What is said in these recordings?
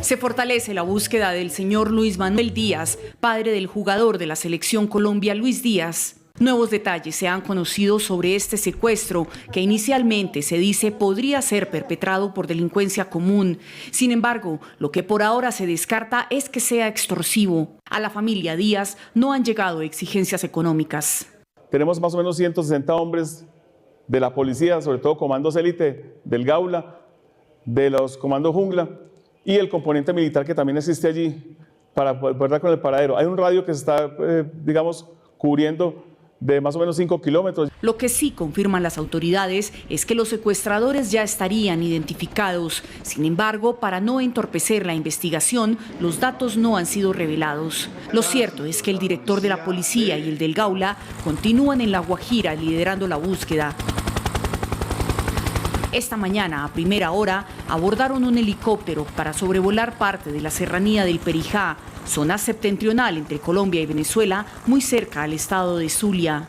Se fortalece la búsqueda del señor Luis Manuel Díaz, padre del jugador de la Selección Colombia Luis Díaz. Nuevos detalles se han conocido sobre este secuestro, que inicialmente se dice podría ser perpetrado por delincuencia común. Sin embargo, lo que por ahora se descarta es que sea extorsivo. A la familia Díaz no han llegado exigencias económicas. Tenemos más o menos 160 hombres de la policía, sobre todo comandos élite del Gaula, de los comandos Jungla y el componente militar que también existe allí para poder dar con el paradero. Hay un radio que se está, cubriendo de más o menos 5 kilómetros. Lo que sí confirman las autoridades es que los secuestradores ya estarían identificados. Sin embargo, para no entorpecer la investigación, los datos no han sido revelados. Lo cierto es que el director de la policía y el del Gaula continúan en La Guajira liderando la búsqueda. Esta mañana, a primera hora, abordaron un helicóptero para sobrevolar parte de la serranía del Perijá, zona septentrional entre Colombia y Venezuela, muy cerca al estado de Zulia.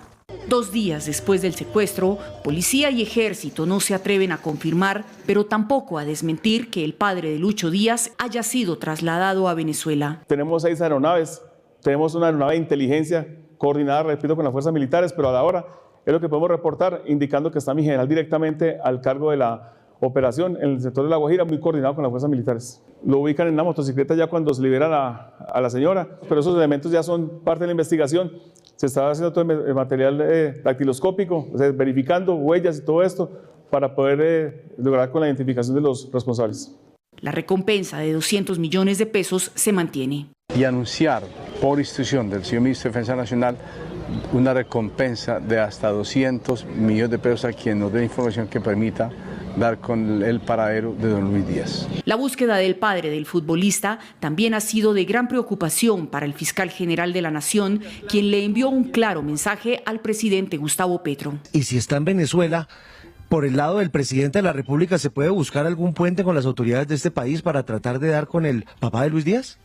2 días después del secuestro, policía y ejército no se atreven a confirmar, pero tampoco a desmentir que el padre de Lucho Díaz haya sido trasladado a Venezuela. Tenemos 6 aeronaves, tenemos una aeronave de inteligencia coordinada, repito, con las fuerzas militares, pero a la hora es lo que podemos reportar, indicando que está mi general directamente al cargo de la operación en el sector de La Guajira, muy coordinado con las fuerzas militares. Lo ubican en la motocicleta ya cuando se libera a la señora, pero esos elementos ya son parte de la investigación. Se está haciendo todo el material dactiloscópico, o sea, verificando huellas y todo esto para poder lograr con la identificación de los responsables. La recompensa de 200 millones de pesos se mantiene. Y anunciar por instrucción del señor Ministro de Defensa Nacional una recompensa de hasta 200 millones de pesos a quien nos dé información que permita dar con el paradero de don Luis Díaz. La búsqueda del padre del futbolista también ha sido de gran preocupación para el fiscal general de la Nación, quien le envió un claro mensaje al presidente Gustavo Petro. Y si está en Venezuela, por el lado del presidente de la República, ¿se puede buscar algún puente con las autoridades de este país para tratar de dar con el papá de Luis Díaz?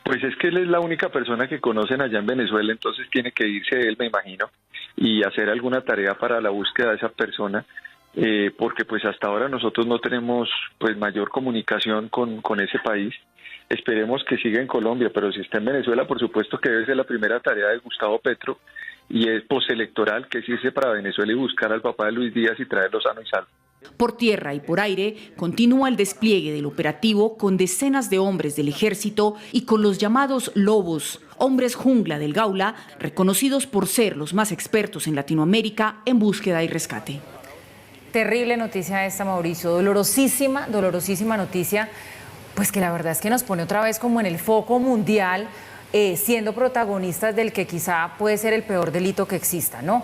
Pues es que él es la única persona que conocen allá en Venezuela, entonces tiene que irse él, me imagino, y hacer alguna tarea para la búsqueda de esa persona, porque pues hasta ahora nosotros no tenemos pues mayor comunicación con ese país. Esperemos que siga en Colombia, pero si está en Venezuela, por supuesto que debe ser la primera tarea de Gustavo Petro, y es postelectoral, que es irse para Venezuela y buscar al papá de Luis Díaz y traerlo sano y salvo. Por tierra y por aire continúa el despliegue del operativo con decenas de hombres del ejército y con los llamados lobos, hombres jungla del Gaula, reconocidos por ser los más expertos en Latinoamérica en búsqueda y rescate. Terrible noticia esta, Mauricio, dolorosísima noticia, pues que la verdad es que nos pone otra vez como en el foco mundial, siendo protagonistas del que quizá puede ser el peor delito que exista, ¿no?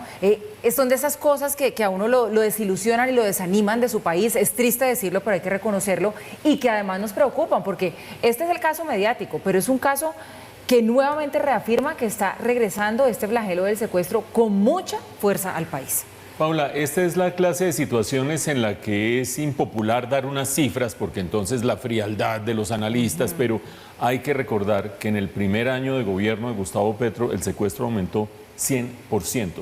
Son de esas cosas que a uno lo desilusionan y lo desaniman de su país, es triste decirlo, pero hay que reconocerlo, y que además nos preocupan, porque este es el caso mediático, pero es un caso que nuevamente reafirma que está regresando este flagelo del secuestro con mucha fuerza al país. Paula, esta es la clase de situaciones en la que es impopular dar unas cifras, porque entonces la frialdad de los analistas, pero hay que recordar que en el primer año de gobierno de Gustavo Petro el secuestro aumentó 100%,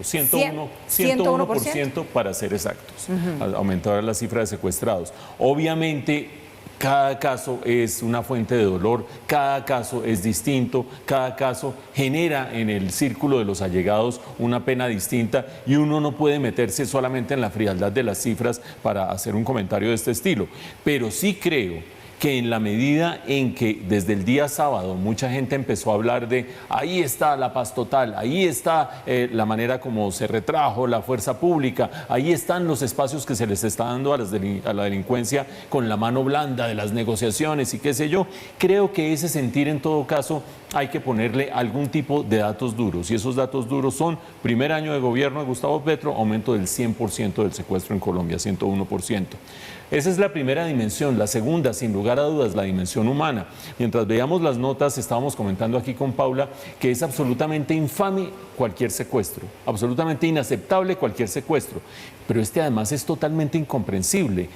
101% para ser exactos. Aumentó la cifra de secuestrados. Obviamente, cada caso es una fuente de dolor, cada caso es distinto, cada caso genera en el círculo de los allegados una pena distinta y uno no puede meterse solamente en la frialdad de las cifras para hacer un comentario de este estilo. Pero sí creo que en la medida en que desde el día sábado mucha gente empezó a hablar de ahí está la paz total, ahí está la manera como se retrajo la fuerza pública, ahí están los espacios que se les está dando a la delincuencia con la mano blanda de las negociaciones y qué sé yo, creo que ese sentir en todo caso hay que ponerle algún tipo de datos duros, y esos datos duros son: primer año de gobierno de Gustavo Petro, aumento del 100% del secuestro en Colombia, 101%. Esa es la primera dimensión. La segunda, sin lugar a dudas, la dimensión humana. Mientras veíamos las notas, estábamos comentando aquí con Paula que es absolutamente infame cualquier secuestro, absolutamente inaceptable cualquier secuestro, pero este además es totalmente incomprensible.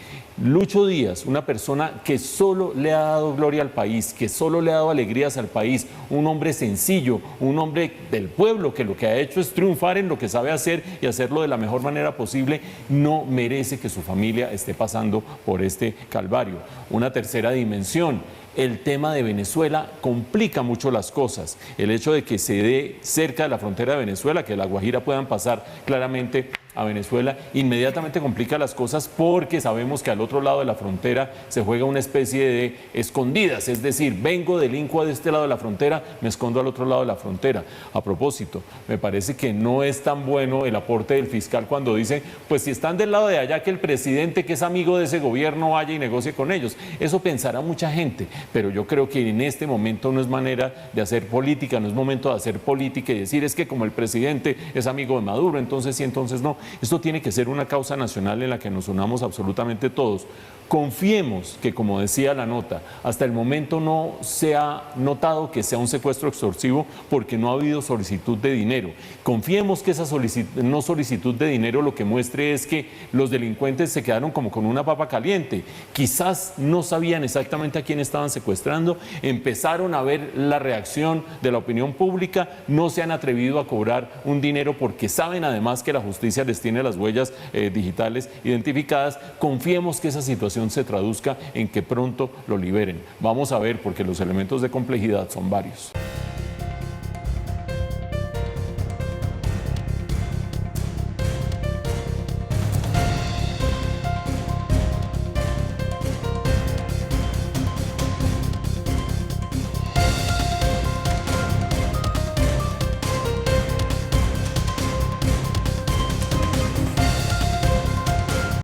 Lucho Díaz, una persona que solo le ha dado gloria al país, que solo le ha dado alegrías al país, un hombre sencillo, un hombre del pueblo que lo que ha hecho es triunfar en lo que sabe hacer y hacerlo de la mejor manera posible, no merece que su familia esté pasando por este calvario. Una tercera dimensión, el tema de Venezuela complica mucho las cosas. El hecho de que se dé cerca de la frontera de Venezuela, que la Guajira puedan pasar claramente a Venezuela, inmediatamente complica las cosas porque sabemos que al otro lado de la frontera se juega una especie de escondidas, es decir, vengo, delinco de este lado de la frontera, me escondo al otro lado de la frontera. A propósito, me parece que no es tan bueno el aporte del fiscal cuando dice, pues si están del lado de allá, que el presidente, que es amigo de ese gobierno, vaya y negocie con ellos. Eso pensará mucha gente, pero yo creo que en este momento no es manera de hacer política, no es momento de hacer política y decir, es que como el presidente es amigo de Maduro, entonces sí, entonces no. Esto tiene que ser una causa nacional en la que nos unamos absolutamente todos. Confiemos que, como decía la nota, hasta el momento no se ha notado que sea un secuestro extorsivo porque no ha habido solicitud de dinero. Confiemos que esa solicitud de dinero lo que muestre es que los delincuentes se quedaron como con una papa caliente. Quizás no sabían exactamente a quién estaban secuestrando, empezaron a ver la reacción de la opinión pública, no se han atrevido a cobrar un dinero porque saben además que la justicia les tiene las huellas digitales identificadas. Confiemos que esa situación se traduzca en que pronto lo liberen. Vamos a ver, porque los elementos de complejidad son varios.